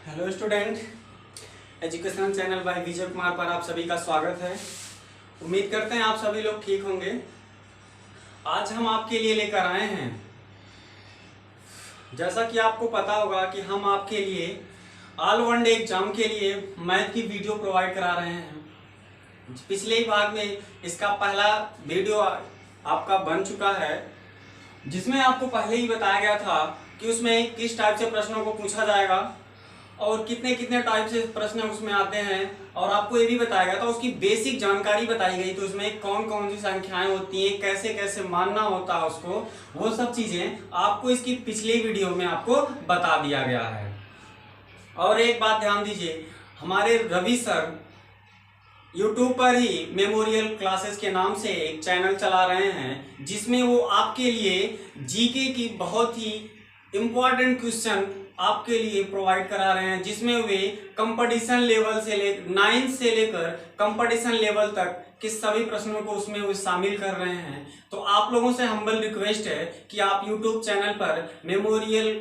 Hello student, educational channel by Vijay Kumar पर आप सभी का स्वागत है। उम्मीद करते हैं आप सभी लोग ठीक होंगे। आज हम आपके लिए लेकर आए हैं, जैसा कि आपको पता होगा कि हम आपके लिए ऑल वन डे एग्जाम के लिए मैथ की वीडियो प्रोवाइड करा रहे हैं। पिछले ही भाग में इसका पहला वीडियो आपका बन चुका है, जिसमें आपको पहले ही बताया गया था कि उसमें किस टाइप से प्रश्नों को पूछा जाएगा और कितने कितने टाइप से प्रश्न उसमें आते हैं, और आपको ये भी बताया गया था, उसकी बेसिक जानकारी बताई गई। तो उसमें कौन कौन सी संख्याएं होती हैं, कैसे कैसे मानना होता है उसको, वो सब चीजें आपको इसकी पिछली वीडियो में आपको बता दिया गया है। और एक बात ध्यान दीजिए, हमारे रवि सर यूट्यूब पर ही मेमोरियल क्लासेस के नाम से एक चैनल चला रहे हैं, जिसमें वो आपके लिए जीके की बहुत ही इम्पोर्टेंट क्वेश्चन आपके लिए प्रोवाइड करा रहे हैं, जिसमें वे कंपटीशन लेवल से लेकर 9th से लेकर कंपटीशन लेवल तक के सभी प्रश्नों को उसमें वो शामिल कर रहे हैं। तो आप लोगों से हम्बल रिक्वेस्ट है कि आप यूट्यूब चैनल पर मेमोरियल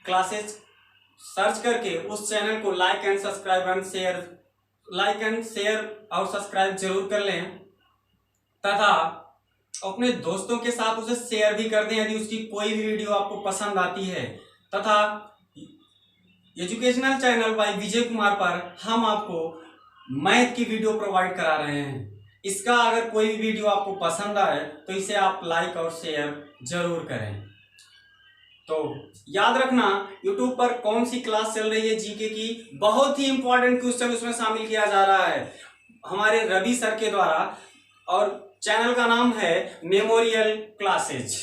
क्लासेस सर्च करके उस चैनल को लाइक एंड शेयर और सब्सक्राइब जरूर कर लें, तथा अपने दोस्तों के साथ उसे शेयर भी कर दें यदि उसकी कोई भी वीडियो आपको पसंद आती है। तथा educational channel by Vijay Kumar पर हम आपको मैथ की वीडियो प्रोवाइड करा रहे हैं। इसका अगर कोई भी वीडियो आपको पसंद आए तो इसे आप लाइक और शेयर जरूर करें। तो याद रखना, YouTube पर कौन सी क्लास चल रही है जीके की, बहुत ही इंपॉर्टेंट क्वेश्चन उसमें शामिल किया जा रहा है हमारे रवि सर के द्वारा, और चैनल का नाम है मेमोरियल क्लासेज।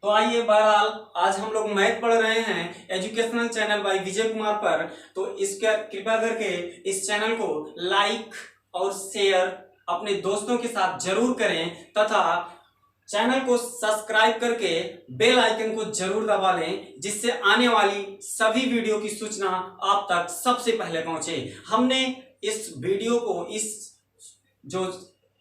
तो आइए, बहरहाल आज हम लोग मैथ पढ़ रहे हैं educational channel by Vijay Kumar पर। तो इसका कृपया करके इस चैनल को लाइक और शेयर अपने दोस्तों के साथ जरूर करें, तथा चैनल को सब्सक्राइब करके बेल आइकन को जरूर दबा लें, जिससे आने वाली सभी वीडियो की सूचना आप तक सबसे पहले पहुंचे। हमने इस वीडियो को, इस जो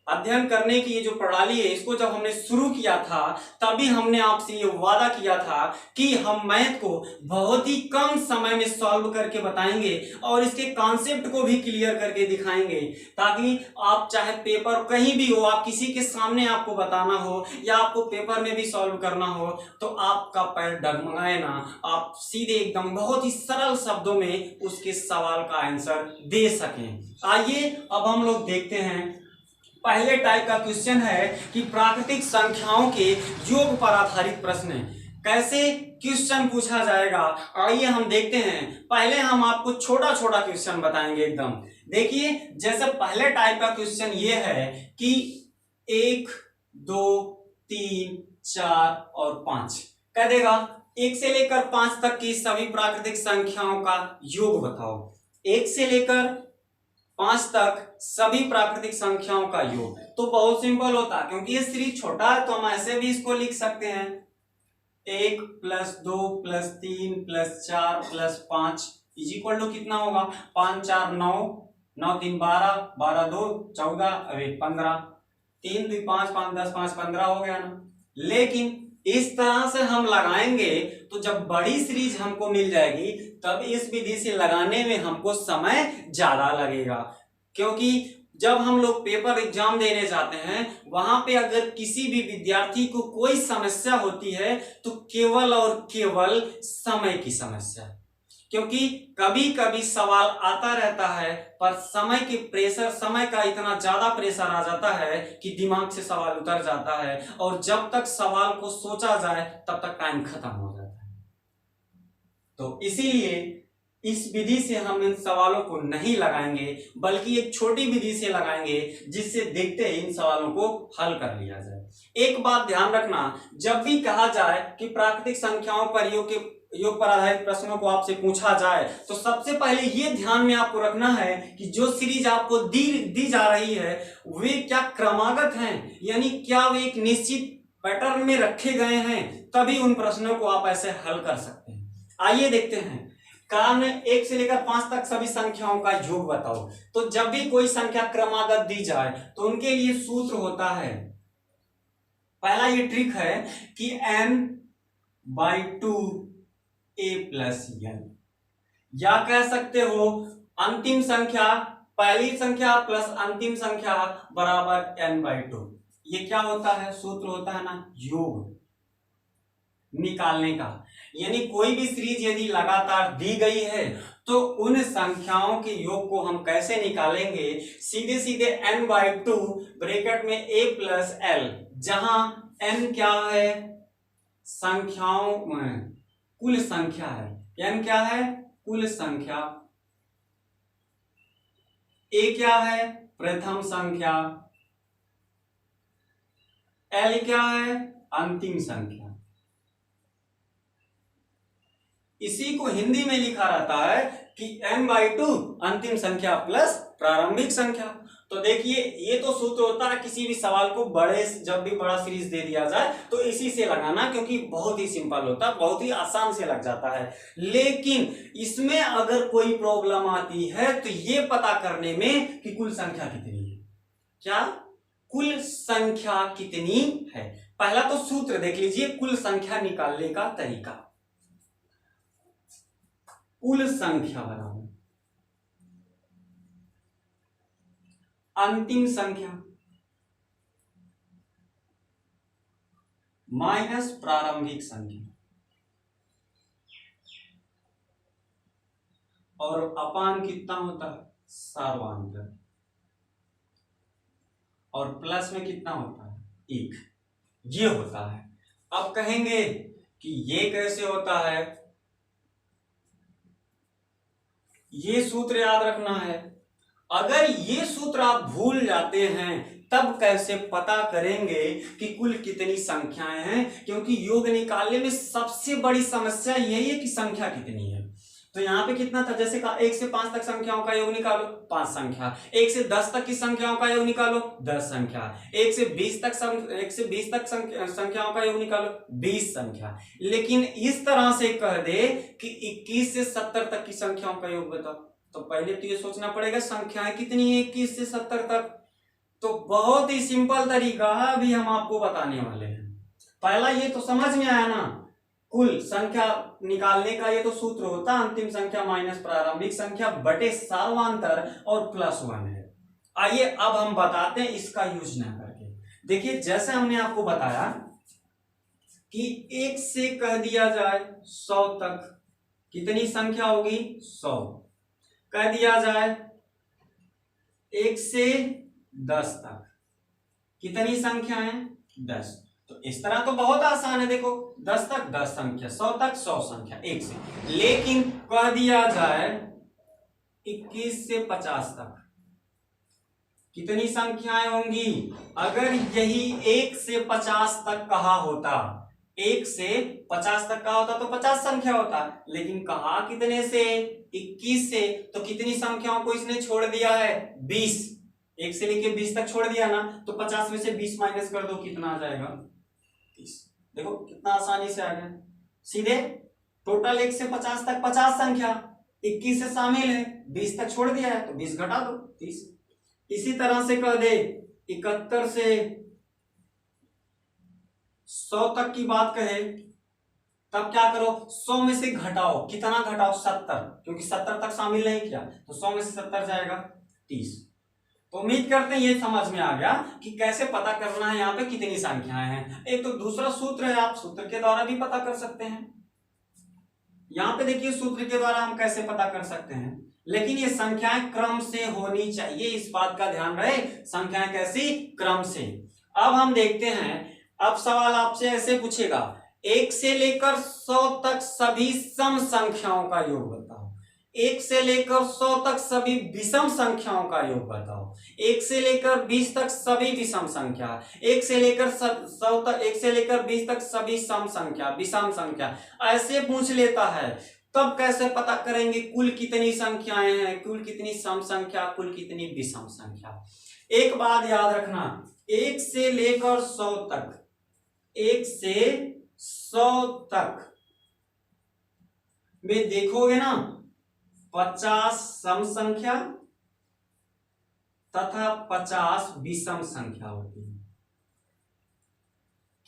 अध्ययन करने की ये जो प्रणाली है, इसको जब हमने शुरू किया था तभी हमने आपसे ये वादा किया था कि हम मैथ को बहुत ही कम समय में सॉल्व करके बताएंगे और इसके कॉन्सेप्ट को भी क्लियर करके दिखाएंगे, ताकि आप चाहे पेपर कहीं भी हो, आप किसी के सामने आपको बताना हो या आपको पेपर में भी सॉल्व करना हो, तो आपका पैर डगमगाए ना, आप सीधे एकदम बहुत ही सरल शब्दों में उसके सवाल का आंसर दे सकें। आइए अब हम लोग देखते हैं, पहले टाइप का क्वेश्चन है कि प्राकृतिक संख्याओं के योग पर आधारित प्रश्न कैसे क्वेश्चन पूछा जाएगा। आइए हम देखते हैं। पहले हम आपको छोटा छोटा क्वेश्चन बताएंगे एकदम। देखिए, जैसे पहले टाइप का क्वेश्चन ये है कि 1, 2, 3, 4 और 5 कह देगा 1 से लेकर 5 तक की सभी प्राकृतिक संख्याओं का योग बताओ। 1 से लेकर 5 तक सभी प्राकृतिक संख्याओं का योग। तो बहुत सिंपल होता है, क्योंकि ये सीरीज छोटा है तो हम ऐसे भी इसको लिख सकते हैं, 1 + 2 + 3 + 4 + 5 इज इक्वल टू कितना होगा, 5 4 9, 9 3 12, 12 2 14, अब 1 15, 3 2 5 5 10 5 15 हो गया ना। लेकिन इस तरह से हम लगाएंगे तो जब बड़ी सीरीज हमको मिल जाएगी तब इस विधि से लगाने में हमको समय ज्यादा लगेगा, क्योंकि जब हम लोग पेपर एग्जाम देने जाते हैं वहां पे अगर किसी भी विद्यार्थी को कोई समस्या होती है तो केवल और केवल समय की समस्या, क्योंकि कभी कभी सवाल आता रहता है पर समय के प्रेशर, समय का इतना ज्यादा प्रेशर आ जाता है कि दिमाग से सवाल उतर जाता है, और जब तक सवाल को सोचा जाए तब तक टाइम खत्म हो जाता है। तो इसीलिए इस विधि से हम इन सवालों को नहीं लगाएंगे, बल्कि एक छोटी विधि से लगाएंगे, जिससे देखते ही इन सवालों को हल कर लिया जाए। एक बात ध्यान रखना, जब भी कहा जाए कि प्राकृतिक संख्याओं पर योग पर आधारित प्रश्नों को आपसे पूछा जाए, तो सबसे पहले ये ध्यान में आपको रखना है कि जो सीरीज आपको दी जा रही है वे क्या क्रमागत हैं, यानी क्या वे एक निश्चित पैटर्न में रखे गए हैं, तभी उन प्रश्नों को आप ऐसे हल कर सकते हैं। आइए देखते हैं। कारण 1 से लेकर 5 तक सभी संख्याओं का योग बताओ। तो जब भी कोई संख्या क्रमागत दी जाए तो उनके लिए सूत्र होता है, पहला ये ट्रिक है कि n/2 a + n। या कह सकते हो अंतिम संख्या, पहली संख्या प्लस अंतिम संख्या बराबर n/2। ये क्या होता है, सूत्र होता है ना योग निकालने का। यानी कोई भी सीरीज यदि लगातार दी गई है तो उन संख्याओं के योग को हम कैसे निकालेंगे, सीधे सीधे n/2 ब्रैकेट में a प्लस l, जहां n क्या है, संख्याओं में कुल संख्या है, n क्या है, कुल संख्या, a क्या है, प्रथम संख्या, l क्या है, अंतिम संख्या। इसी को हिंदी में लिखा रहता है कि n/2 अंतिम संख्या प्लस प्रारंभिक संख्या। तो देखिए ये तो सूत्र होता है किसी भी सवाल को बड़े, जब भी बड़ा सीरीज दे दिया जाए तो इसी से लगाना, क्योंकि बहुत ही सिंपल होता है, बहुत ही आसान से लग जाता है। लेकिन इसमें अगर कोई प्रॉब्लम आती है तो ये पता करने में कि कुल संख्या कितनी है। क्या कुल संख्या कितनी है, पहला तो सूत्र देख लीजिए, कुल संख्या निकालने का तरीका। कुल संख्या बराबर अंतिम संख्या माइनस प्रारंभिक संख्या, और अपान कितना होता है, सर्वांतर, और प्लस में कितना होता है, 1। ये होता है। अब कहेंगे कि ये कैसे होता है, ये सूत्र याद रखना है। अगर ये सूत्र आप भूल जाते हैं तब कैसे पता करेंगे कि कुल कितनी संख्याएं हैं, क्योंकि योग निकालने में सबसे बड़ी समस्या यही है कि संख्या कितनी है। तो यहाँ पे कितना था, जैसे कहा 1 से 5 तक संख्याओं का योग निकालो, 5 संख्या, 1 से 10 तक की संख्याओं का योग निकालो, 10 संख्या, 1 से 20 तक संख्याओं का योग निकालो, 20 संख्या। लेकिन इस तरह से कह दे कि 21 से 70 तक की संख्याओं का योग बताओ, तो पहले तो ये सोचना पड़ेगा संख्याएं कितनी है 21 से 70 तक। तो बहुत ही सिंपल तरीका अभी हम आपको बताने वाले हैं। पहला ये तो समझ में आया ना, कुल संख्या निकालने का ये तो सूत्र होता है अंतिम संख्या माइनस प्रारंभिक संख्या बटे सर्वांतर और +1 है। आइए अब हम बताते हैं इसका यूज ना करके। देखिए जैसे हमने आपको बताया कि 1 से कह दिया जाए 100 तक कितनी संख्या होगी, 100। कह दिया जाए 1 से 10 तक कितनी संख्या है, 10। तो इस तरह तो बहुत आसान है, देखो 10 तक 10 संख्या, 100 तक 100 संख्या 1 से। लेकिन कह दिया जाए 21 से 50 तक कितनी संख्याएं होंगी, अगर यही 1 से 50 तक कहा होता, 1 से 50 तक कहा होता तो 50 संख्या होता, लेकिन कहा कितने से, 21 से, तो कितनी संख्याओं को इसने छोड़ दिया है, 20। 1 से लेके 20 तक छोड़ दिया ना, तो 50 में से 20 माइनस कर दो, कितना आ जाएगा, 30। देखो कितना आसानी से आ गया, सीधे टोटल 1 से 50 तक 50 संख्या, 21 से शामिल है, 20 तक छोड़ दिया है तो 20 घटा दो, 30। इसी तरह से कह दे 71 से 100 तक की बात कहे, तब क्या करो, 100 में से घटाओ, कितना घटाओ, 70, क्योंकि 70 तक शामिल नहीं किया, तो 100 में से 70 जाएगा 30। तो उम्मीद करते हैं ये समझ में आ गया कि कैसे पता करना है यहाँ पे कितनी संख्याएं हैं। एक तो दूसरा सूत्र है, आप सूत्र के द्वारा भी पता कर सकते हैं। यहाँ पे देखिए सूत्र के द्वारा हम कैसे पता कर सकते हैं, लेकिन ये संख्याएं क्रम से होनी चाहिए, इस बात का ध्यान रहे, संख्याएं कैसी, क्रम से। अब हम देखते हैं, अब सवाल आपसे ऐसे पूछेगा 1 से लेकर 100 तक सभी सम संख्याओं का योग बताओ, 1 से लेकर 100 तक सभी विषम संख्याओं का योग बताओ, 1 से लेकर 20 तक सभी विषम संख्या, 1 से लेकर 100 तक, 1 से लेकर 20 तक सभी सम संख्या, विषम संख्या, ऐसे पूछ लेता है। तब कैसे पता करेंगे कुल कितनी संख्याएं हैं, कुल कितनी सम संख्या, कुल कितनी विषम संख्या। एक बात याद रखना, 1 से लेकर 100 तक, 1 से 100 तक में देखोगे ना 50 सम संख्या तथा 50 विषम संख्या होती है।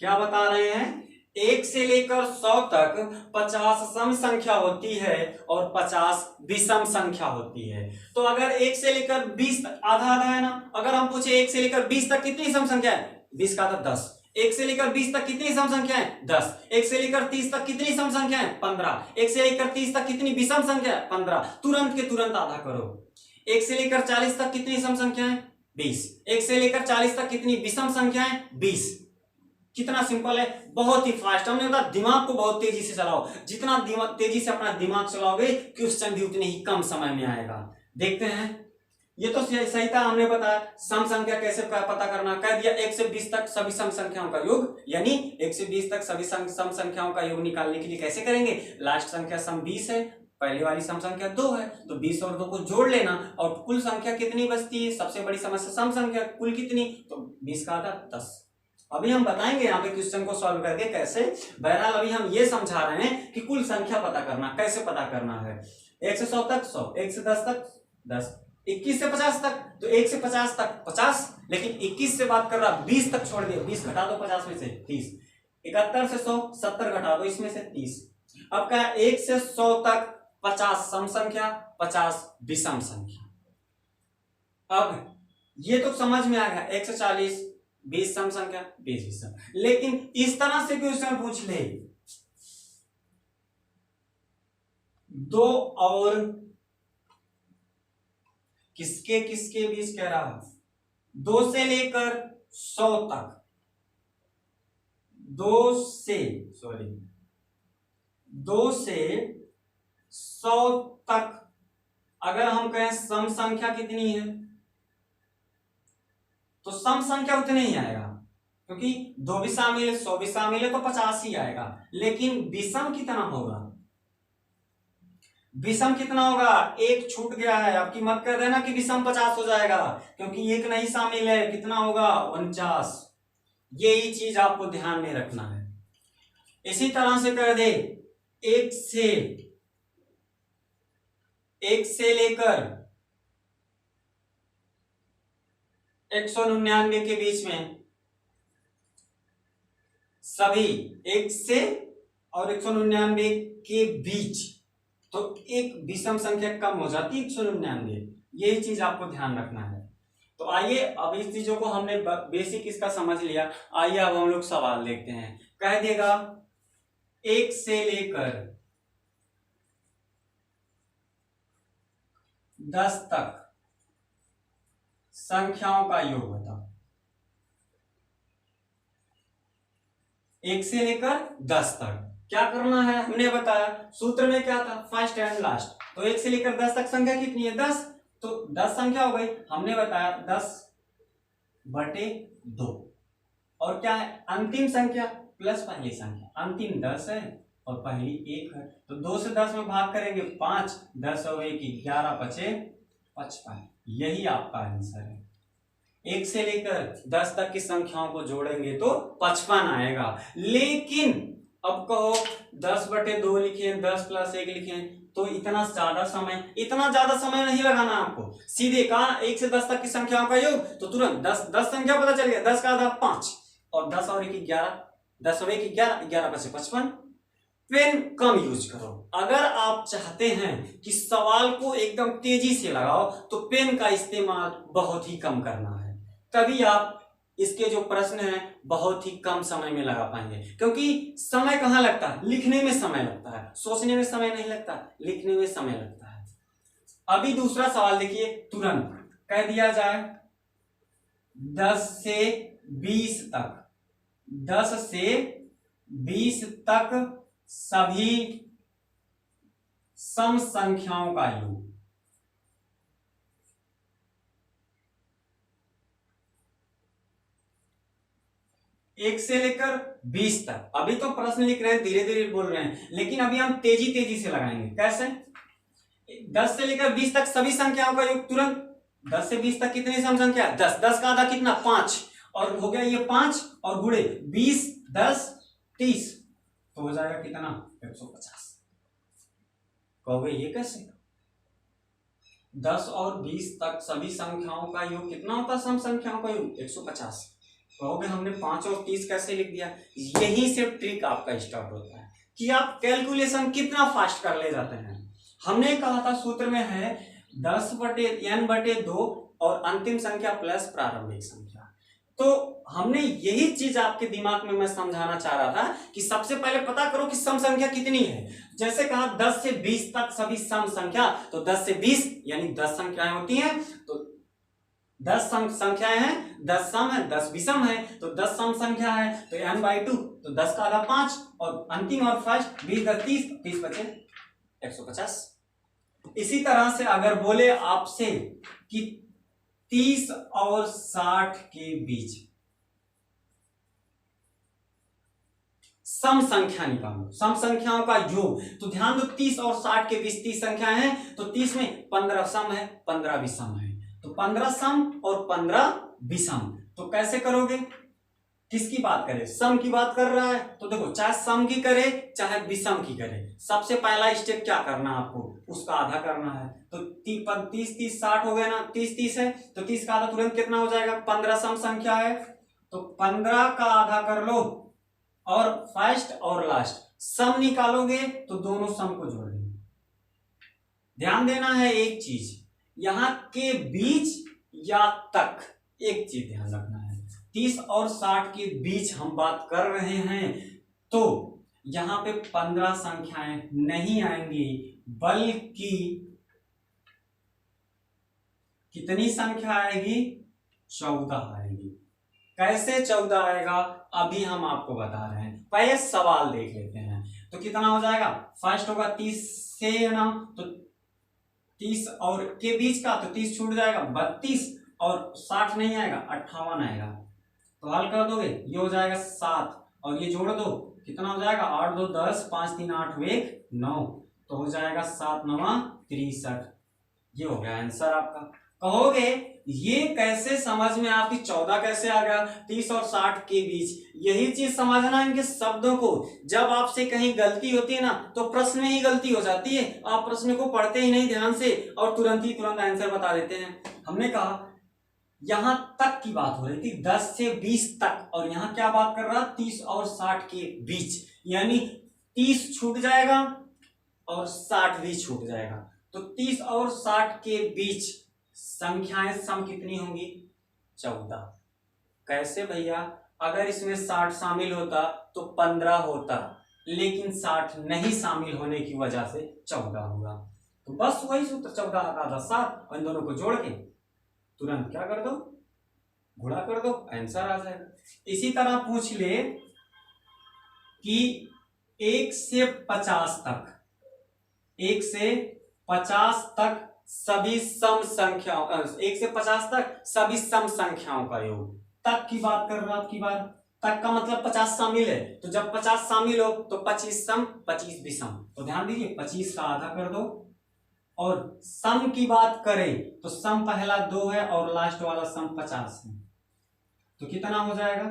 क्या बता रहे हैं, 1 से लेकर 100 तक 50 सम संख्या होती है और 50 विषम संख्या होती है। तो अगर 1 से लेकर 20 तक आधा आधा है ना, अगर हम पूछे 1 से लेकर 20 तक कितनी सम संख्या है, 20 का आधा 10। 1 से लेकर 20 तक कितनी सम संख्या है, 10। 1 से लेकर 30 तक कितनी सम संख्या है, 15। 1 से लेकर 30 तक कितनी विषम संख्या है, 15। तुरंत के तुरंत आधा करो। 1 से लेकर 40 तक कितनी सम संख्या है, 20। 1 से लेकर 40 तक कितनी विषम संख्या है, 20। कितना सिंपल है, बहुत ही फास्ट। हमने बताया दिमाग को बहुत तेजी से चलाओ, जितना तेजी से अपना दिमाग चलाओगे क्वेश्चन भी उतने ही कम समय में आएगा। देखते हैं, ये तो सही था। हमने बताया सम संख्या कैसे पता करना, कह दिया 1 से 20 तक सभी सम संख्याओं का योग, यानी 1 से 20 तक सभी सम संख्याओं का योग निकालने के लिए कैसे करेंगे, लास्ट संख्या सम 20 है, पहले वाली सम संख्या 2 है, तो 20 और 2 को जोड़ लेना और कुल संख्या कितनी बचती है, सबसे बड़ी समस्या सम संख्या कुल कितनी, तो 20 का आधा 10। अभी हम बताएंगे यहाँ पे क्वेश्चन को सॉल्व करके कैसे। बहरहाल अभी हम ये समझा रहे हैं कि कुल संख्या पता करना, कैसे पता करना है। 1 से 100 तक 100, 1 से 10 तक 10, 21 से 50 तक, तो 1 से 50 तक 50, लेकिन 21 से बात कर रहा, 20 तक छोड़ दिया, 20 घटा दो 50 में से 30। 71 से 100, 70 घटा दो इसमें से 30। अब क्या, 1 से 100 तक 50 सम संख्या, 50 विषम संख्या। अब ये तो समझ में आ गया, 1 से 40 20 सम संख्या, 20 विषम। लेकिन इस तरह से क्वेश्चन पूछ ले, 2 और किसके किसके बीच कह रहा है, 2 से लेकर 100 तक, 2 से 100 तक अगर हम कहें सम संख्या कितनी है, तो सम संख्या उतने ही आएगा, क्योंकि 2 भी शामिल है, 100 भी शामिल है, तो 50 ही आएगा। लेकिन विषम कितना होगा, विषम कितना होगा, एक छूट गया है, आपकी मत कर देना कि विषम 50 हो जाएगा, क्योंकि एक नहीं शामिल है, कितना होगा 49। यही चीज आपको ध्यान में रखना है। इसी तरह से कर दे 1 से लेकर 199 के बीच में सभी 1 से और 199 के बीच, तो एक विषम संख्या कम हो जाती है 199। यही चीज आपको ध्यान रखना है। तो आइए, अब इस चीजों को हमने बेसिक इसका समझ लिया। आइए अब हम लोग सवाल देखते हैं। कह देगा 1 से लेकर 10 तक संख्याओं का योग बताओ। 1 से लेकर 10 तक क्या करना है, हमने बताया सूत्र में क्या था, फर्स्ट एंड लास्ट। तो 1 से लेकर 10 तक संख्या कितनी है, 10, तो 10 संख्या हो गई। हमने बताया 10/2, और क्या है अंतिम संख्या प्लस पहली संख्या, अंतिम 10 है और पहली 1 है, तो 2 से 10 में भाग करेंगे 5, 10 और 1 11 बचे 55। यही आपका आंसर है। 1 से लेकर 10 तक की संख्याओं को जोड़ेंगे तो 55 आएगा। लेकिन अब कहो 10/2 लिखे, 10 + 1 लिखे, तो इतना ज्यादा समय नहीं लगाना आपको। सीधे कहा 1 से 10 तक की संख्याओं का योग, तो तुरंत 10 संख्या पता चल गया, 10 का आधा 5 और 10 और 1 11, 10 और 1 11, 11 बचे 55। पेन कम यूज करो। अगर आप चाहते हैं कि सवाल को एकदम तेजी से लगाओ, तो पेन का इस्तेमाल बहुत ही कम करना है, तभी आप इसके जो प्रश्न हैं बहुत ही कम समय में लगा पाएंगे। क्योंकि समय कहाँ लगता है, लिखने में समय लगता है, सोचने में समय नहीं लगता, लिखने में समय लगता है। अभी दूसरा सवाल देखिए, तुरंत कह दिया जाए 10 से 20 तक, 10 से 20 तक सभी सम संख्याओं का योग। 1 से लेकर 20 तक, अभी तो प्रश्न लिख रहे हैं, धीरे धीरे बोल रहे हैं, लेकिन अभी हम तेजी से लगाएंगे। कैसे, 10 से लेकर 20 तक सभी संख्याओं का योग तुरंत। 10 से 20 तक कितनी सम संख्या, 10, 10 का आधा कितना 5, और हो गया ये 5 और गुणे 20, 10, 30, तो हो जाएगा कितना 150। कहोगे ये कैसे, 10 और 20 तक सभी संख्याओं का योग कितना होता है, सम संख्याओं का योग 150। कहोगे हमने 5 और 30 कैसे लिख दिया। यही से ट्रिक आपका स्टार्ट होता है कि आप कैलकुलेशन कितना फास्ट कर ले जाते हैं। हमने कहा था सूत्र में है 10/n/2 और अंतिम संख्या प्लस प्रारंभिक संख्या। तो हमने यही चीज आपके दिमाग में मैं समझाना चाह रहा था कि सबसे पहले पता करो कि सम संख्या कितनी है। जैसे कहा 10 से 20 तक सभी सम संख्या, तो 10 से 20 यानी 10 संख्याएं होती हैं, तो 10 सम संख्याएं हैं, 10 सम है, 10 विषम है, तो 10 सम संख्या है, तो n/2, तो 10 का आधा 5 और अंतिम और फर्स्ट 20 10 30, 30 बचे 150। इसी तरह से अगर बोले आपसे कि 30 और 60 के बीच सम संख्या निकालो, सम संख्याओं का योग, तो ध्यान दो 30 और 60 के बीच 30 संख्या है, तो 30 में 15 सम है, 15 विषम है, तो 15 सम और 15 विषम। तो कैसे करोगे, किसकी बात करें, सम की बात कर रहा है, तो देखो चाहे सम की करे चाहे विषम की करे, सबसे पहला स्टेप क्या करना है आपको, उसका आधा करना है। तो 30 30 60 हो गया ना, 30 30 है, तो 30 का आधा तुरंत कितना हो जाएगा, 15 सम संख्या है, तो 15 का आधा कर लो और फर्स्ट और लास्ट सम निकालोगे तो दोनों सम को जोड़ लेंगे। ध्यान देना है एक चीज, यहां के बीच या तक एक चीज ध्यान रखना है, 30 और 60 के बीच हम बात कर रहे हैं, तो यहां पे 15 संख्याएं नहीं आएंगी, बल्कि कितनी संख्या आएगी, 14 आएगी। कैसे 14 आएगा अभी हम आपको बता रहे हैं, पहले सवाल देख लेते हैं। तो कितना हो जाएगा, फर्स्ट होगा 30 से ना, तो 30 और के बीच का, तो 30 छूट जाएगा, 32 और 60 नहीं आएगा, 58 आएगा। तो हल कर दोगे, ये हो जाएगा 7 और ये जोड़ दो, कितना हो जाएगा, 8 2 10 5 3 8 1 9, तो हो जाएगा 7 9 63। ये हो गया आंसर आपका। कहोगे ये कैसे समझ में आपकी 14 कैसे आ गया 30 और 60 के बीच, यही चीज समझना इनके शब्दों को। जब आपसे कहीं गलती होती है ना, तो प्रश्न में ही गलती हो जाती है, आप प्रश्न को पढ़ते ही नहीं ध्यान से और तुरंत आंसर बता देते हैं। हमने कहा यहां तक की बात हो रही थी 10 से 20 तक, और यहां क्या बात कर रहा 30 और 60 के बीच, यानी 30 छूट जाएगा और 60 भी छूट जाएगा, तो 30 और 60 के बीच संख्याएं सम कितनी होंगी, 14। कैसे भैया, अगर इसमें 60 शामिल होता तो 15 होता, लेकिन 60 नहीं शामिल होने की वजह से 14 होगा। तो बस वही सूत्र 14 का आधा 7 और इन दोनों को जोड़ के तुरंत क्या कर दो, गुणा कर दो, आंसर आ जाएगा। इसी तरह पूछ ले कि 1 से 50 तक, 1 से 50 तक सभी सम संख्याओं, 1 से 50 तक सभी सम संख्याओं का योग, तक की बात कर रहा आपकी बार, तक का मतलब 50 शामिल है, तो जब 50 शामिल हो तो 25 सम 25 विषम, तो ध्यान दीजिए 25 का आधा कर दो। और सम की बात करें तो सम पहला 2 है और लास्ट वाला सम 50 है, तो कितना हो जाएगा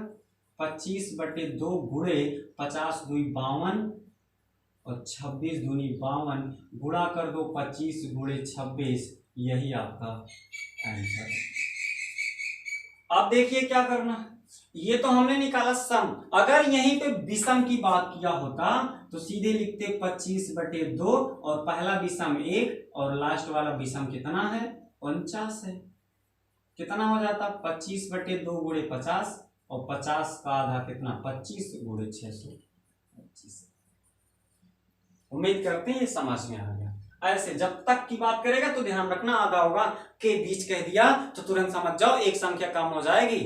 25/2 गुणे 50 दूनी 52 और 26 दूनी 52, गुणा कर दो 25 गुणे 26, यही आपका आंसर है। अब देखिए क्या करना है, ये तो हमने निकाला सम, अगर यहीं पे विषम की बात किया होता तो सीधे लिखते 25/2 और पहला विषम 1 और लास्ट वाला विषम कितना है 49 है, कितना हो जाता 25/2 गुणे 50 और 50 का आधा कितना 25 गुणे 625। उम्मीद करते हैं ये समझ में आ गया। ऐसे जब तक की बात करेगा तो ध्यान रखना आधा होगा, के बीच कह दिया तो तुरंत समझ जाओ एक संख्या कम हो जाएगी,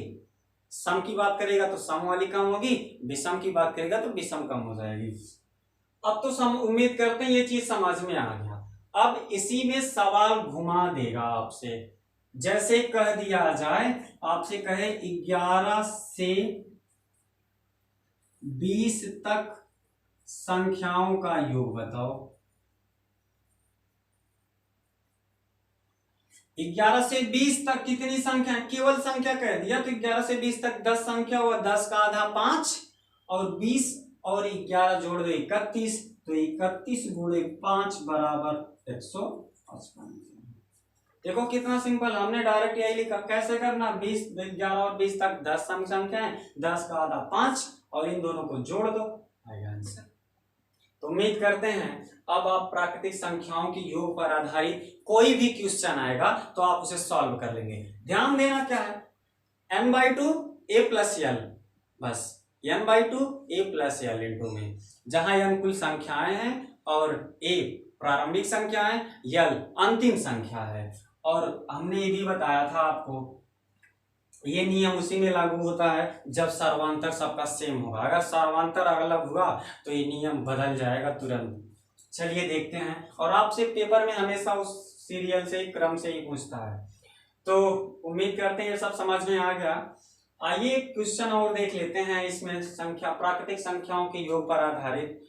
सम की बात करेगा तो सम वाली कम होगी, विषम की बात करेगा तो विषम कम हो जाएगी। अब तो सम उम्मीद करते हैं ये चीज समझ में आ गया। अब इसी में सवाल घुमा देगा आपसे, जैसे कह दिया जाए आपसे कहे 11 से 20 तक संख्याओं का योग बताओ। 11 से 20 तक कितनी संख्या, केवल संख्या कह दिया, तो 11 से 20 तक 10 संख्या हुआ, 10 का आधा 5 और 20 और 11 जोड़ दो 31, तो 31 गुणे 5 बराबर 155। देखो कितना सिंपल, हमने डायरेक्ट यही लिखा। कैसे करना, 20, 11 और 20 तक 10 सम संख्या है, 10 का आधा 5 और इन दोनों को जोड़ दो, आएगा आंसर। तो उम्मीद करते हैं अब आप प्राकृतिक संख्याओं के योग पर आधारित कोई भी क्वेश्चन आएगा तो आप उसे सॉल्व कर लेंगे। ध्यान देना क्या है, n/2 a प्लस l, बस n/2 a plus l into में, जहां n कुल संख्याएं हैं और a प्रारंभिक संख्या है, l अंतिम संख्या है। और हमने ये भी बताया था आपको, ये नियम उसी में लागू होता है जब सर्वांतर सबका सेम होगा। अगर सर्वांतर अलग हुआ तो ये नियम बदल जाएगा तुरंत। चलिए देखते हैं, और आपसे पेपर में हमेशा उस सीरियल से क्रम से ही पूछता है। तो उम्मीद करते हैं ये सब समझ में आ गया। आइए क्वेश्चन और देख लेते हैं। इसमें संख्या, प्राकृतिक संख्याओं के योग पर आधारित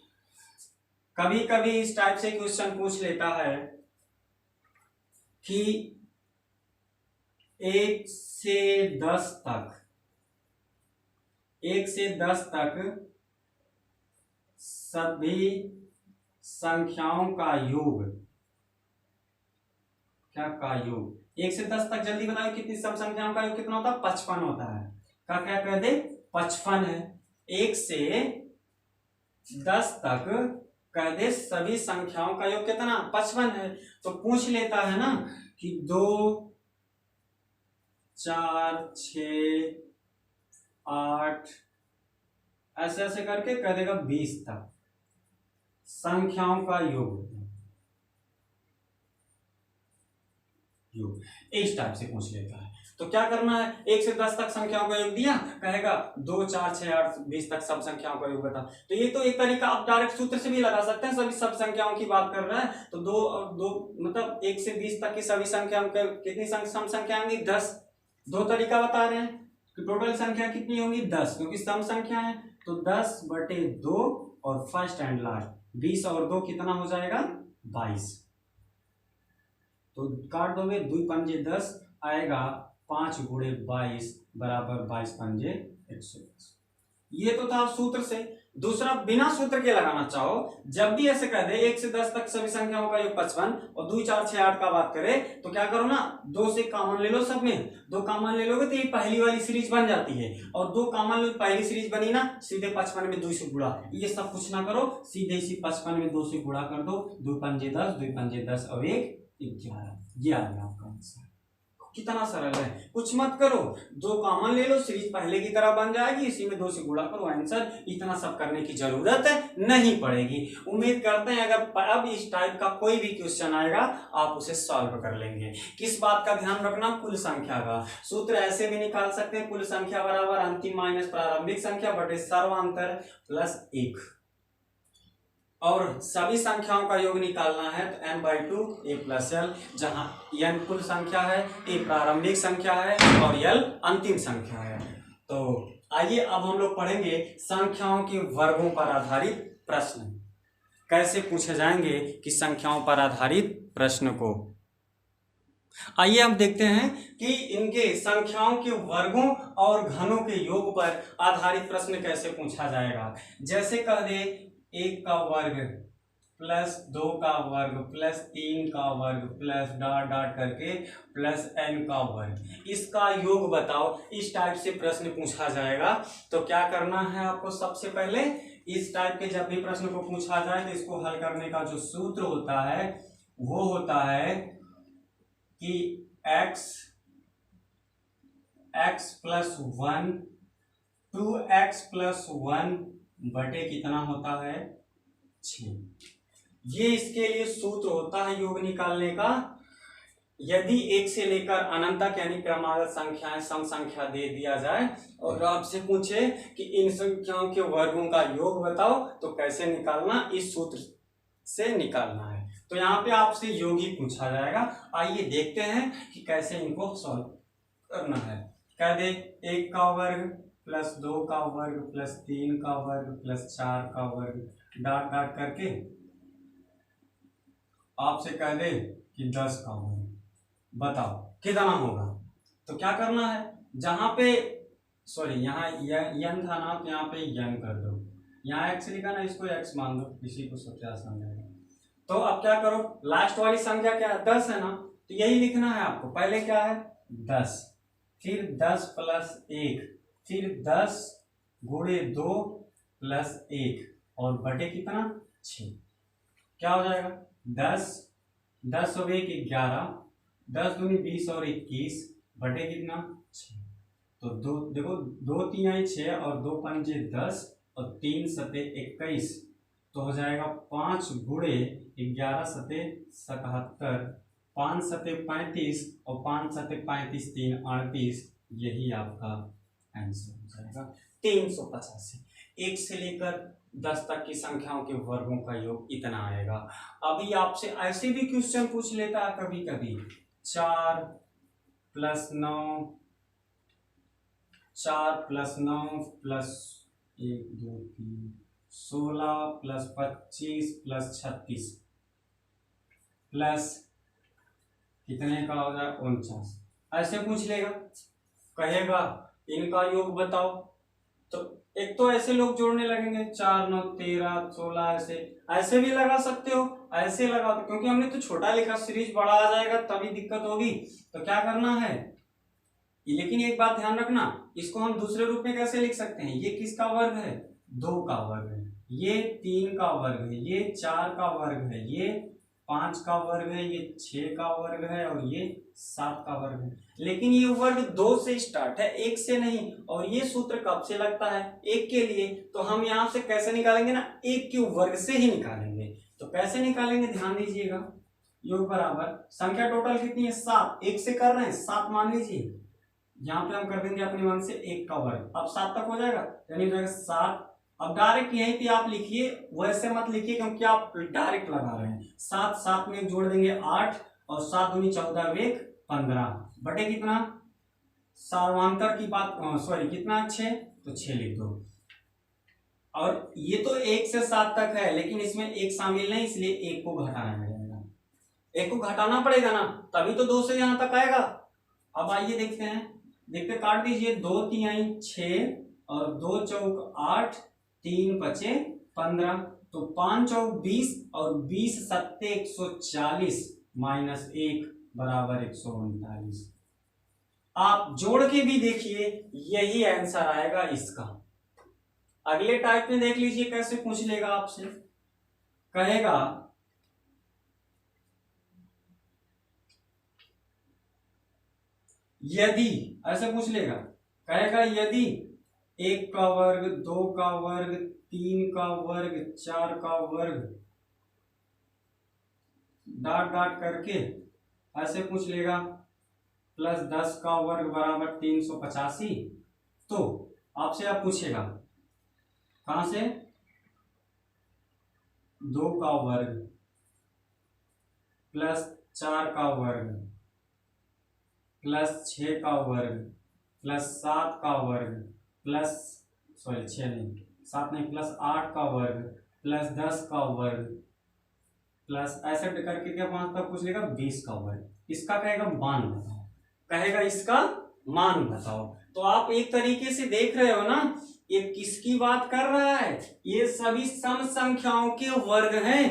कभी कभी इस टाइप से क्वेश्चन पूछ लेता है कि 1 से 10 तक सभी संख्याओं का योग, क्या का योग, 1 से 10 तक जल्दी बताओ कितनी सब संख्याओं का योग कितना होता है, 55 होता है। क्या कह दे, 55 है। 1 से 10 तक कह दे सभी संख्याओं का योग कितना, 55 है। तो पूछ लेता है ना कि 2, 4, 6, 8 ऐसे ऐसे करके कह देगा 20 तक संख्याओं का योग इस टाइप से पूछ लेता है। तो क्या करना है, 1 से 10 तक संख्याओं का योग दिया, कहेगा 2, 4, 6, 8, 20 तक सब संख्याओं का योग बता। तो ये तो एक तरीका आप डायरेक्ट सूत्र से भी लगा सकते हैं। सभी सब संख्याओं की बात कर रहा है तो दो मतलब 1 से 20 तक की सभी संख्याओं का कितनी सम संख्या होंगी, 10। दो तरीका बता रहे हैं कि टोटल संख्या कितनी होंगी, 10, क्योंकि सम संख्या है तो 10/2 और फर्स्ट एंड लास्ट 20 और 2 कितना हो जाएगा, 22। तो काट दोगे, 2 पंजे 10 आएगा, 5 गुणे 22 बराबर 22 पंजे 110। ये तो था सूत्र से। दूसरा, बिना सूत्र के लगाना चाहो, जब भी ऐसे कह दे 1 से 10 तक सभी संख्याओं का योग 55 और 2, 4, 6, 8 का बात करे तो क्या करो ना, 2 से कॉमन ले लो, सब में 2 कॉमन ले लोगे तो ये पहली वाली सीरीज बन जाती है। और 2 कॉमन लो, पहली सीरीज बनी ना, सीधे 55 में 2 से गुणा, ये सब कुछ ना करो, सीधे इसी 55 में 2 से गुणा कर दो, 2 पंजे 10, 2 पंजे 10 और 1 11। ये आ गया आपका आंसर। कितना सरल है, कुछ मत करो, 2 कॉमन ले लो, सीरीज पहले की तरह बन जाएगी, इसी में 2 से गुणा करो, आंसर। इतना सब करने की जरूरत नहीं पड़ेगी। उम्मीद करते हैं अगर अब इस टाइप का कोई भी क्वेश्चन आएगा आप उसे सॉल्व कर लेंगे। किस बात का ध्यान रखना, कुल संख्या का सूत्र ऐसे भी निकाल सकते हैं, कुल संख्या बराबर अंतिम माइनस प्रारंभिक संख्या बटे सर्वांतर प्लस 1। और सभी संख्याओं का योग निकालना है तो n/2 a प्लस l, जहां n कुल संख्या है, a प्रारंभिक संख्या है और l अंतिम संख्या है। तो आइए अब हम लोग पढ़ेंगे संख्याओं के वर्गों पर आधारित प्रश्न कैसे पूछे जाएंगे कि संख्याओं पर आधारित प्रश्न को। आइए हम देखते हैं कि इनके संख्याओं के वर्गों और घनों के योग पर आधारित प्रश्न कैसे पूछा जाएगा। जैसे कह दे 1 का वर्ग प्लस 2 का वर्ग प्लस 3 का वर्ग प्लस डॉट डॉट करके प्लस n का वर्ग, इसका योग बताओ, इस टाइप से प्रश्न पूछा जाएगा। तो क्या करना है आपको, सबसे पहले इस टाइप के जब भी प्रश्न को पूछा जाए तो इसको हल करने का जो सूत्र होता है वो होता है कि x प्लस 1 2x प्लस 1 बटे कितना होता है, 6। ये इसके लिए सूत्र होता है योग निकालने का। यदि 1 से लेकर अनंत तक यानी क्रमागत संख्याएं सम संख्या दे दिया जाए और आपसे पूछे कि इन संख्याओं के वर्गों का योग बताओ तो कैसे निकालना, इस सूत्र से निकालना है। तो यहाँ पे आपसे योग ही पूछा जाएगा। आइए देखते हैं कि कैसे इनको सॉल्व करना है। कह दे 1 का वर्ग प्लस 2 का वर्ग प्लस 3 का वर्ग प्लस 4 का वर्ग डॉट डॉट करके आपसे कह दे कि 10 का वर्ग बताओ कितना होगा। तो क्या करना है, जहां पे यहाँ यन था ना तो यहाँ पे यन कर दो, यहाँ x लिखा ना इसको x मान दो, इसी को सबसे आसान रहेगा। तो अब क्या करो, लास्ट वाली संख्या क्या है, 10 है ना, तो यही लिखना है आपको। पहले क्या है 10, फिर 10 प्लस 1, फिर 10 गुणे 2 प्लस 1 और बटे कितना 6। क्या हो जाएगा 10, 10 और 1 11, 10 दूनी 20 और 21 बटे कितना 6। तो दो देखो 2 3 6 और 2 पंजे 10 और 3 सते 21, तो हो जाएगा 5 गुणे 11 सते 77, 5 सते 35 और 5 सते 35 3 38, यही आपका आंसर हो जाएगा 385। 1 से लेकर 10 तक की संख्याओं के वर्गों का योग इतना आएगा। अभी आपसे ऐसे भी क्वेश्चन पूछ लेता है कभी कभी, 4 plus 9, 4 plus 9 plus 1 2 3 16 plus 25 plus 36 plus कितने का हो जाए 49, ऐसे पूछ लेगा, कहेगा इनका योग बताओ। तो एक तो ऐसे लोग जोड़ने लगेंगे 4 9 13 16, ऐसे भी लगा सकते हो, ऐसे लगा दो, क्योंकि हमने तो छोटा लिखा, सीरीज बड़ा आ जाएगा तभी दिक्कत होगी। तो क्या करना है, लेकिन एक बात ध्यान रखना, इसको हम दूसरे रूप में कैसे लिख सकते हैं, ये किसका वर्ग है 2 का वर्ग है, ये 3 का वर्ग है, ये 4 का वर्ग है, ये 5 का वर्ग है, ये 6 का वर्ग है और ये 7 का वर्ग है। लेकिन ये वर्ग 2 से स्टार्ट है, 1 से नहीं। और ये सूत्र कब से लगता है 1 के लिए, तो हम यहां से कैसे निकालेंगे ना, 1 के वर्ग से ही निकालेंगे। तो कैसे निकालेंगे ध्यान दीजिएगा, योग बराबर संख्या टोटल कितनी है 7, 1 से कर रहे हैं 7 मान लीजिए, यहाँ पे हम कर देंगे अपने मन से 1 का वर्ग, अब 7 तक हो जाएगा, यानी हो जाएगा 7। अब डायरेक्ट यहीं पे आप लिखिए, वैसे मत लिखिए क्योंकि आप डायरेक्ट लगा रहे हैं। 7 7 में जोड़ देंगे 8 और 7 दूनी 14 1 15 बटे कितना, सामांतर की बात सॉरी कितना 6, तो 6 लिख दो। और ये तो 1 से 7 तक है, लेकिन इसमें 1 शामिल नहीं, इसलिए 1 को घटाना पड़ेगा, 1 को घटाना पड़ेगा ना, तभी तो 2 से यहां तक आएगा। अब आइए देखते हैं, देखते काट दीजिए, 2 3 6 और 2 चौक 8, 3 बचे 15, तो 5 चौक 20 और 20 सत्ते 140 माइनस 1 बराबर 139। आप जोड़ के भी देखिए, यही आंसर आएगा इसका। अगले टाइप में देख लीजिए कैसे पूछ लेगा आपसे, कहेगा यदि, ऐसे पूछ लेगा, कहेगा यदि 1 का वर्ग 2 का वर्ग 3 का वर्ग 4 का वर्ग डाट डाट करके ऐसे पूछ लेगा प्लस 10 का वर्ग बराबर 385, तो आपसे अब पूछेगा कहां से 2 का वर्ग प्लस 4 का वर्ग प्लस 6 का वर्ग प्लस 7 का वर्ग प्लस 6 नहीं 7 नहीं प्लस 8 का वर्ग प्लस 10 का वर्ग प्लस ऐसे करके क्या 5 तक पूछ लेगा 20 का वर्ग, इसका कहेगा मान बताओ, कहेगा इसका मान बताओ। तो आप एक तरीके से देख रहे हो ना, ये किसकी बात कर रहा है, ये सभी सम संख्याओं के वर्ग हैं,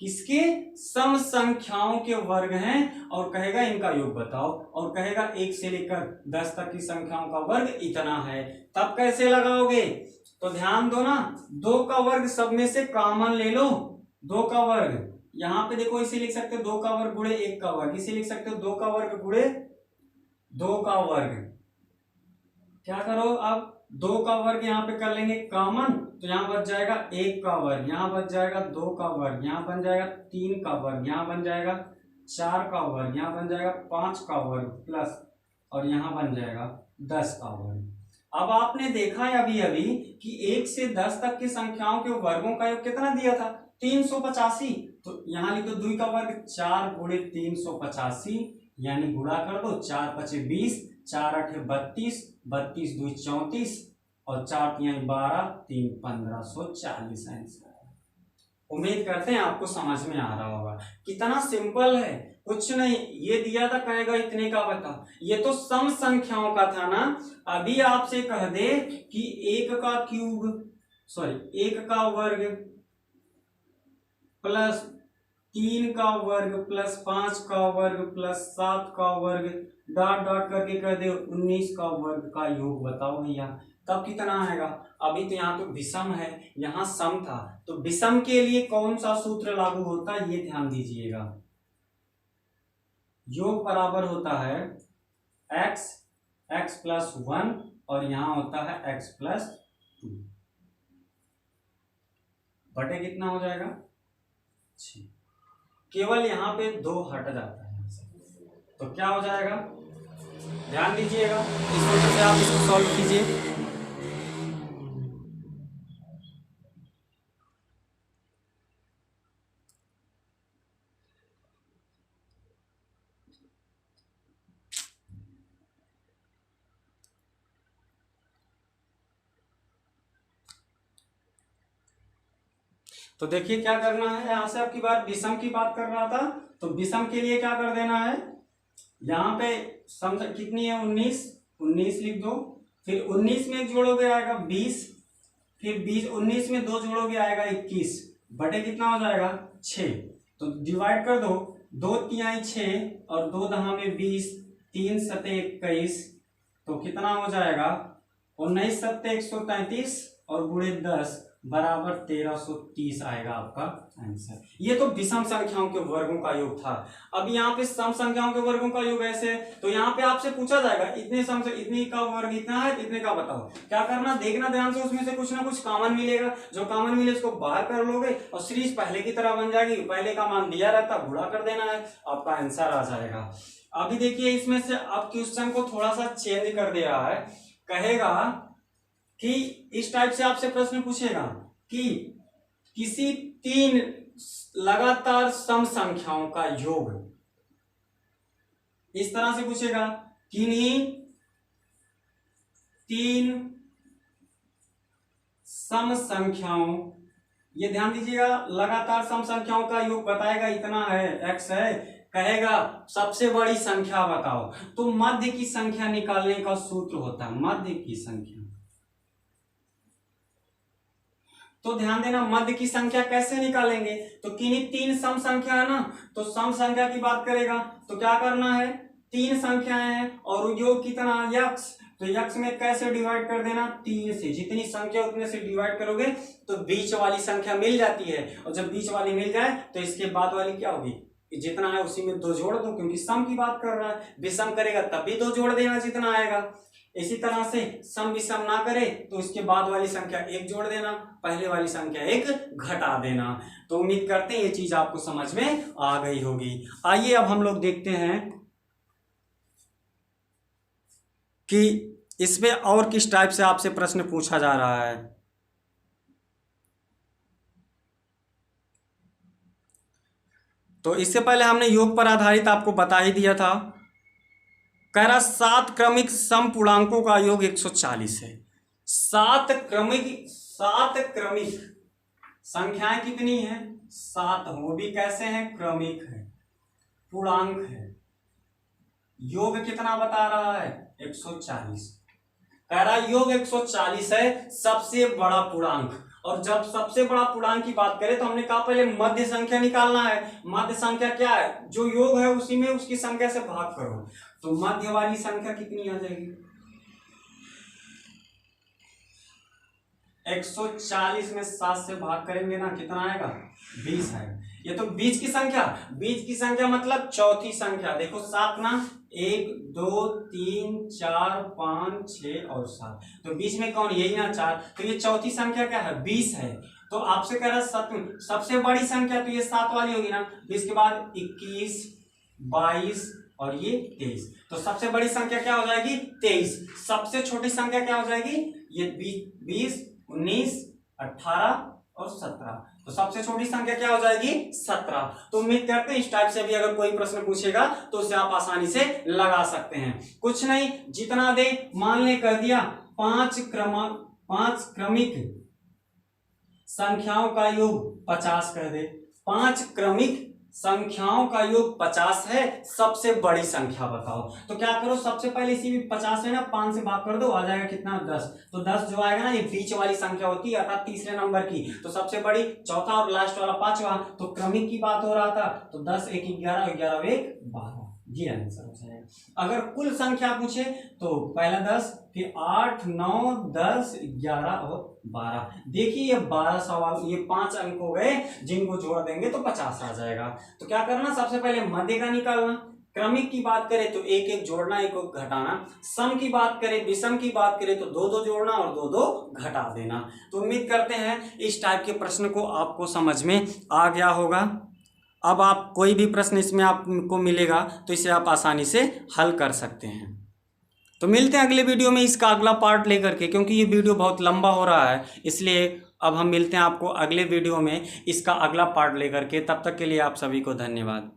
किसके सम संख्याओं के वर्ग हैं, और कहेगा इनका योग बताओ, और कहेगा 1 से लेकर 10 तक की संख्याओं का वर्ग इतना है। तब कैसे लगाओगे, तो ध्यान दो ना, 2 का वर्ग सब में से कॉमन ले लो, 2 का वर्ग यहां पे देखो, इसे लिख सकते हो 2 का वर्ग गुणे 1 का वर्ग, इसे लिख सकते हो 2 का वर्ग गुणे 2 का वर्ग। क्या करो अब 2 का वर्ग यहाँ पे कर लेंगे कॉमन, तो यहाँ बच जाएगा 1 का वर्ग, यहाँ बच जाएगा 2 का वर्ग, यहाँ बन जाएगा 3 का वर्ग, यहाँ बन जाएगा 4 का वर्ग, यहाँ बन जाएगा 5 का वर्ग प्लस, और यहाँ बन जाएगा 10 का वर्ग। अब आपने देखा है अभी अभी कि 1 से 10 तक की संख्याओं के वर्गों का योग कितना दिया था 385, तो यहाँ लिख दो 2 का वर्ग 4 गुणे 385, यानी गुणा कर दो, 4 पचे 20, 4 8 32, 32 2 34 और 4 3 12, 3 1540 आंसर। उम्मीद करते हैं आपको समझ में आ रहा होगा, कितना सिंपल है, कुछ नहीं, ये दिया था कहेगा इतने का बता, ये तो सम संख्याओं का था ना। अभी आपसे कह दे कि 1 का क्यूब 1 का वर्ग प्लस 3 का वर्ग प्लस 5 का वर्ग प्लस 7 का वर्ग डॉट डॉट करके कर दे 19 का वर्ग का योग बताओ भैया, तब कितना आएगा। अभी तो यहाँ तो विषम है, यहाँ सम था, तो विषम के लिए कौन सा सूत्र लागू होता है ये ध्यान दीजिएगा। योग बराबर होता है x x प्लस 1 और यहाँ होता है x प्लस 2 बटे कितना हो जाएगा 6। केवल यहाँ पे 2 हट जाता है, तो क्या हो जाएगा ध्यान दीजिएगा। इस सूत्र से आप इसको सॉल्व कीजिए। तो देखिए क्या करना है, यहां से आपकी बात विषम की बात कर रहा था, तो विषम के लिए क्या कर देना है, यहाँ पे सम कितनी है 19 19 लिख दो, फिर 19 में एक जोड़ोगे आएगा 20, फिर 20 19 में 2 जोड़ोगे आएगा 21 बटे कितना हो जाएगा 6। तो डिवाइड कर दो, 2 तिहाई 6 और 2 दहा में 20, 3 सते 21, तो कितना हो जाएगा 19 सत्ते 133 और गुणे 10 बराबर 1330 आएगा आपका आंसर। ये तो विषम संख्याओं के वर्गों का योग था। अब यहाँ पे सम संख्याओं के वर्गों का योग ऐसे, तो यहाँ पे आपसे पूछा जाएगा इतने सम से इतने का वर्ग इतना है, इतने का बताओ। क्या करना, देखना ध्यान से, उसमें से कुछ ना कुछ कॉमन मिलेगा, जो कॉमन मिले उसको बाहर कर लोगे और सीरीज पहले की तरह बन जाएगी। पहले का मान दिया रहता, गुणा कर देना है, आपका आंसर आ जाएगा। अभी देखिए इसमें से अब क्वेश्चन को थोड़ा सा चेंज कर दे रहा है, कहेगा कि इस टाइप से आपसे प्रश्न पूछेगा कि किसी 3 लगातार सम संख्याओं का योग, इस तरह से पूछेगा किन्हीं 3 सम संख्याओं, ये ध्यान दीजिएगा, लगातार सम संख्याओं का योग बताएगा इतना है x है, कहेगा सबसे बड़ी संख्या बताओ। तो मध्य की संख्या निकालने का सूत्र होता है मध्य की संख्या। तो ध्यान देना मध्य की संख्या कैसे निकालेंगे, तो किन्हीं 3 सम संख्या है ना, तो सम संख्या की बात करेगा तो क्या करना है, 3 संख्याएं हैं और योग कितना x, तो x में कैसे डिवाइड कर देना 3 से, जितनी संख्या उतने से डिवाइड करोगे तो बीच वाली संख्या मिल जाती है, और जब बीच वाली मिल जाए तो इसके बाद वाली क्या होगी, जितना है उसी में 2 जोड़ दो, क्योंकि सम की बात कर रहा है, विषम करेगा तब भी 2 जोड़ देना जितना आएगा। इसी तरह से सम विषम ना करे तो इसके बाद वाली संख्या 1 जोड़ देना, पहले वाली संख्या 1 घटा देना। तो उम्मीद करते हैं ये चीज आपको समझ में आ गई होगी। आइए अब हम लोग देखते हैं कि इसमें और किस टाइप से आपसे प्रश्न पूछा जा रहा है। तो इससे पहले हमने योग पर आधारित आपको बता ही दिया था, कह रहा 7 क्रमिक सम पूर्णांकों का योग 140 है। 7 क्रमिक संख्याएं कितनी है 7, वो भी कैसे हैं क्रमिक है, पूर्णांक है। योग कितना बता रहा है 140, कह रहा योग 140 है, सबसे बड़ा पूर्णांक। और जब सबसे बड़ा पूर्णांक की बात करें तो हमने कहा पहले मध्य संख्या निकालना है। मध्य संख्या क्या है, जो योग है उसी में उसकी संख्या से भाग करो, तो मध्य वाली संख्या कितनी आ जाएगी 140 में 7 से भाग करेंगे ना, कितना आएगा 20 आएगा। ये तो बीच की संख्या मतलब चौथी संख्या, देखो 7 ना, 1 2 3 4 5 6 और 7, तो बीच में कौन, यही ना 4, तो ये चौथी संख्या क्या है 20 है। तो आपसे कह रहा है सबसे बड़ी संख्या तो ये 7 वाली होगी ना, 20 के बाद 21 22 और ये 23, तो सबसे बड़ी संख्या क्या हो जाएगी 23। सबसे छोटी संख्या क्या हो जाएगी, ये 20 19 18 और 17, तो सबसे छोटी संख्या क्या हो जाएगी 17। तो उम्मीद करते हैं इस टाइप से भी अगर कोई प्रश्न पूछेगा तो उसे आप आसानी से लगा सकते हैं। कुछ नहीं, जितना दे मान ले कर दिया, 5 क्रमिक संख्याओं का योग 50 कर दे। 5 क्रमिक संख्याओं का योग 50 है, सबसे बड़ी संख्या बताओ। तो क्या करो, सबसे पहले इसी में 50 है ना, 5 से भाग कर दो, आ जाएगा कितना 10। तो 10 जो आएगा ना, ये बीच वाली संख्या होती है, अर्थात तीसरे नंबर की। तो सबसे बड़ी चौथा और लास्ट वाला 5वां। तो क्रमिक की बात हो रहा था, तो 10 1 11, 11 1 12, ये आंसर हो जाएगा। अगर कुल संख्या पूछे तो पहला 10, फिर 8 9 10 11 और 12। देखिए ये 12 सवाल, ये 5 अंक हो गए, जिनको जोड़ देंगे तो 50 आ जाएगा। तो क्या करना, सबसे पहले मध्य का निकालना। क्रमिक की बात करें तो एक एक जोड़ना, एक एक घटाना। सम की बात करें, विषम की बात करें तो दो दो जोड़ना और दो दो घटा देना। तो उम्मीद करते हैं इस टाइप के प्रश्न को आपको समझ में आ गया होगा। अब आप कोई भी प्रश्न इसमें आपको मिलेगा तो इसे आप आसानी से हल कर सकते हैं। तो मिलते हैं अगले वीडियो में इसका अगला पार्ट लेकर के, क्योंकि ये वीडियो बहुत लंबा हो रहा है, इसलिए अब हम मिलते हैं आपको अगले वीडियो में इसका अगला पार्ट लेकर के। तब तक के लिए आप सभी को धन्यवाद।